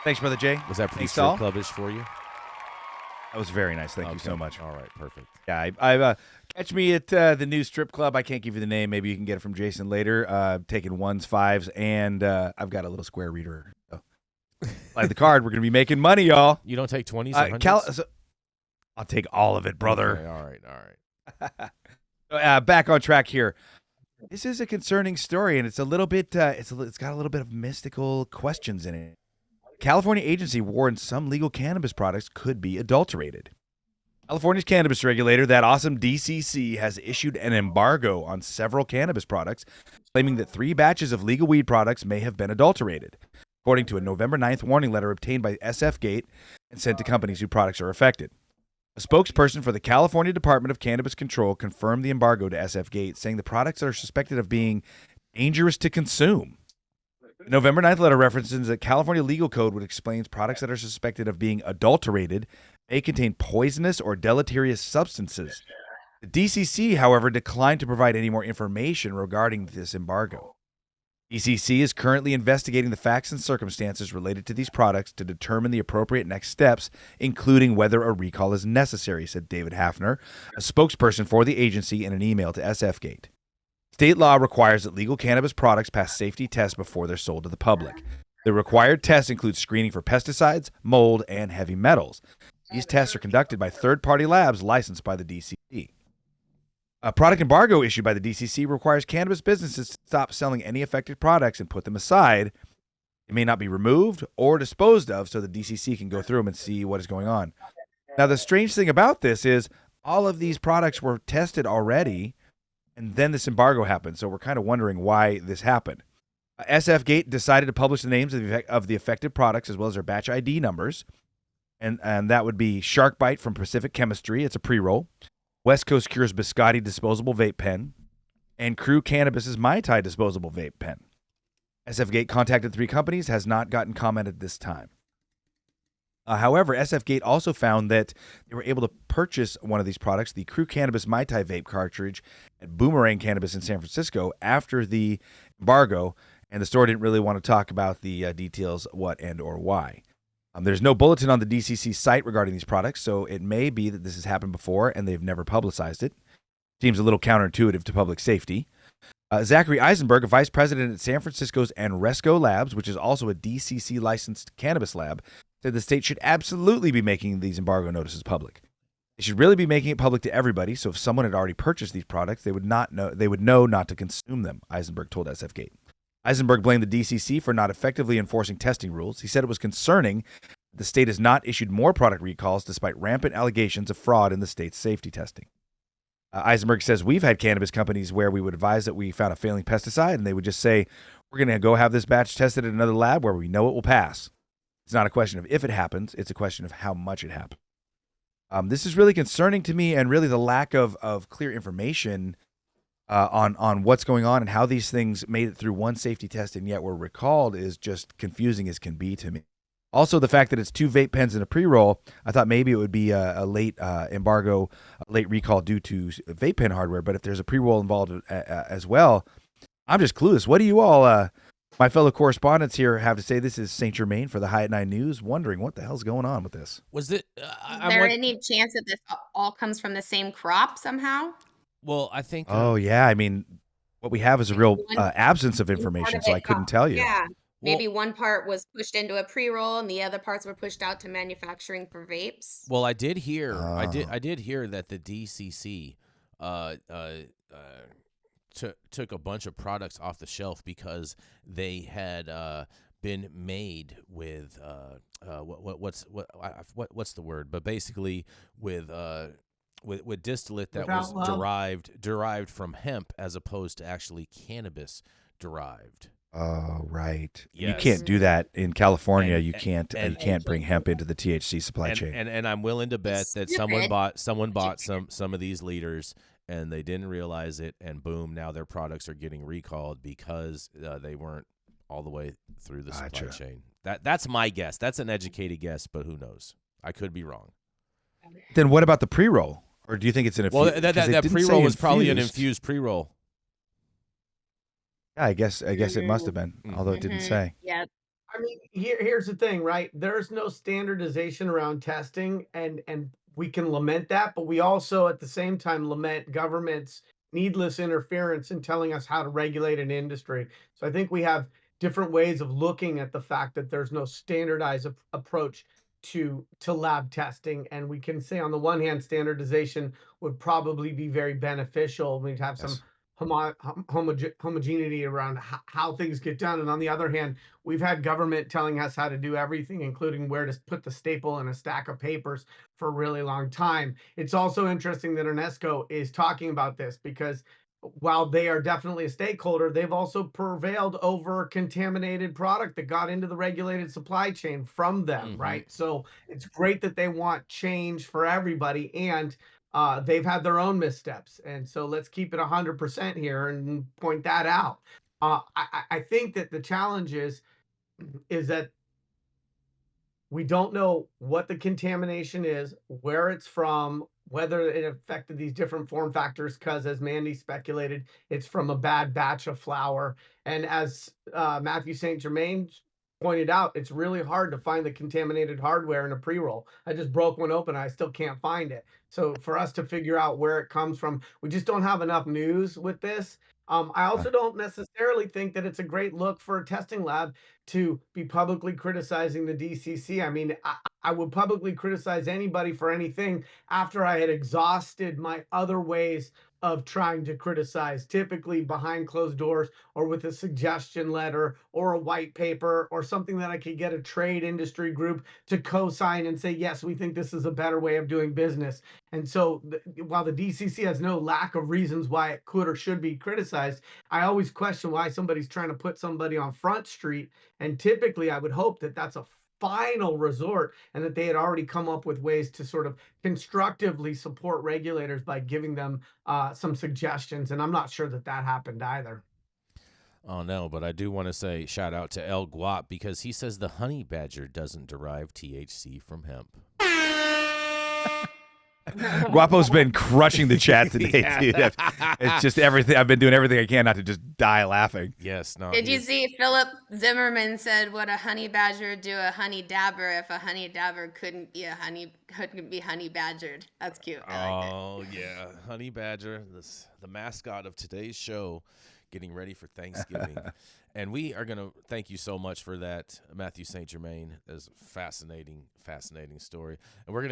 Thanks, Brother Jay. Was that pretty Thanks, strip Saul. clubbish for you? That was very nice. Thank you so much. All right, perfect. Yeah, I catch me at the new strip club. I can't give you the name. Maybe you can get it from Jason later. Taking ones, fives, and I've got a little square reader. So, slide the card. We're going to be making money, y'all. You don't take 20s or 100s? I'll take all of it, brother. Okay, all right. Back on track here. This is a concerning story, and it's a little bit. It's got a little bit of mystical questions in it. California agency warns some legal cannabis products could be adulterated. California's cannabis regulator, that awesome DCC, has issued an embargo on several cannabis products, claiming that 3 batches of legal weed products may have been adulterated, according to a November 9th warning letter obtained by SF Gate and sent to companies whose products are affected. A spokesperson for the California Department of Cannabis Control confirmed the embargo to SF Gate, saying the products are suspected of being dangerous to consume. The November 9th letter references that California legal code, which explains products that are suspected of being adulterated may contain poisonous or deleterious substances. The DCC, however, declined to provide any more information regarding this embargo. DCC is currently investigating the facts and circumstances related to these products to determine the appropriate next steps, including whether a recall is necessary, said David Hafner, a spokesperson for the agency, in an email to SF Gate. State law requires that legal cannabis products pass safety tests before they're sold to the public. The required tests include screening for pesticides, mold, and heavy metals. These tests are conducted by third-party labs licensed by the DCC. A product embargo issued by the DCC requires cannabis businesses to stop selling any affected products and put them aside. It may not be removed or disposed of, so the DCC can go through them and see what is going on. Now, the strange thing about this is all of these products were tested already, and then this embargo happened, so we're kind of wondering why this happened. SF Gate decided to publish the names of the affected products as well as their batch ID numbers, and that would be Shark Bite from Pacific Chemistry. It's a pre-roll. West Coast Cure's Biscotti disposable vape pen, and Crew Cannabis's Mai Tai disposable vape pen. SF Gate contacted 3 companies, has not gotten comment at this time. However, SF Gate also found that they were able to purchase one of these products, the Crew Cannabis Mai Tai vape cartridge at Boomerang Cannabis in San Francisco, after the embargo, and the store didn't really want to talk about the details, what and or why. There's no bulletin on the DCC site regarding these products, so it may be that this has happened before and they've never publicized it. Seems a little counterintuitive to public safety. Zachary Eisenberg, a vice president at San Francisco's Anresco Labs, which is also a DCC licensed cannabis lab, said the state should absolutely be making these embargo notices public. They should really be making it public to everybody, so if someone had already purchased these products, they would know not to consume them, Eisenberg told SF Gate. Eisenberg blamed the DCC for not effectively enforcing testing rules. He said it was concerning that the state has not issued more product recalls despite rampant allegations of fraud in the state's safety testing. Eisenberg says, we've had cannabis companies where we would advise that we found a failing pesticide, and they would just say, we're going to go have this batch tested at another lab where we know it will pass. It's not a question of if it happens. It's a question of how much it happens. This is really concerning to me, and really the lack of clear information on what's going on and how these things made it through one safety test and yet were recalled is just confusing as can be to me. Also, the fact that it's 2 vape pens and a pre-roll, I thought maybe it would be a late embargo, a late recall due to vape pen hardware. But if there's a pre-roll involved as well, I'm just clueless. What do you all, my fellow correspondents here, have to say? This is St. Germain for the High at 9 News, wondering what the hell's going on with this. Is there any chance that this all comes from the same crop somehow? Well, I think... Oh, yeah. I mean, what we have is a real absence of information, so I couldn't tell you. Yeah. Maybe one part was pushed into a pre-roll and the other parts were pushed out to manufacturing for vapes. Well, I did hear I did hear that the DCC took a bunch of products off the shelf because they had been made with what's the word? But basically with distillate that was derived from hemp as opposed to actually cannabis derived. Oh, right. Yes. You can't do that in California. You can't bring hemp into the THC supply chain. And I'm willing to bet that someone bought some of these liters and they didn't realize it, and boom, now their products are getting recalled because they weren't all the way through the supply chain. That's my guess. That's an educated guess, but who knows? I could be wrong. Then what about the pre-roll? Or do you think it's an infused? Well, that pre-roll was probably an infused pre-roll. Yeah, I guess it must have been, although it didn't say. Yeah. I mean, here's the thing, right? There's no standardization around testing, and we can lament that, but we also at the same time lament government's needless interference in telling us how to regulate an industry. So I think we have different ways of looking at the fact that there's no standardized approach to lab testing, and we can say on the one hand standardization would probably be very beneficial. We'd have some Yes. homogeneity around how things get done, and on the other hand we've had government telling us how to do everything, including where to put the staple in a stack of papers for a really long time. It's also interesting that UNESCO is talking about this because while they are definitely a stakeholder, they've also prevailed over contaminated product that got into the regulated supply chain from them, Mm-hmm. right? So it's great that they want change for everybody, and they've had their own missteps. And so let's keep it 100% here and point that out. I think that the challenge is that we don't know what the contamination is, where it's from, whether it affected these different form factors, because as Mandy speculated, it's from a bad batch of flour. And as Matthew St. Germain pointed out, it's really hard to find the contaminated hardware in a pre-roll. I just broke one open. I still can't find it. So for us to figure out where it comes from, we just don't have enough news with this. I Uh, also don't necessarily think that it's a great look for a testing lab to be publicly criticizing the DCC. I mean, I would publicly criticize anybody for anything after I had exhausted my other ways of trying to criticize, typically behind closed doors or with a suggestion letter or a white paper or something that I could get a trade industry group to co-sign and say, yes, we think this is a better way of doing business. And so while the DCC has no lack of reasons why it could or should be criticized, I always question why somebody's trying to put somebody on Front Street. And typically, I would hope that that's a final resort and that they had already come up with ways to sort of constructively support regulators by giving them some suggestions. And I'm not sure that that happened either. Oh no, but I do want to say shout out to El Guap because he says the honey badger doesn't derive THC from hemp. Guapo's been crushing the chat today, Yeah. dude. It's just everything. I've been doing everything I can not to just die laughing. Yes, no. Did you see Philip Zimmerman said, "Would a honey badger do a honey dabber if a honey dabber couldn't be honey badgered?" That's cute. I liked it. Oh yeah, honey badger, the mascot of today's show, getting ready for Thanksgiving, and we are gonna thank you so much for that, Matthew St. Germain. That's a fascinating story, and we're gonna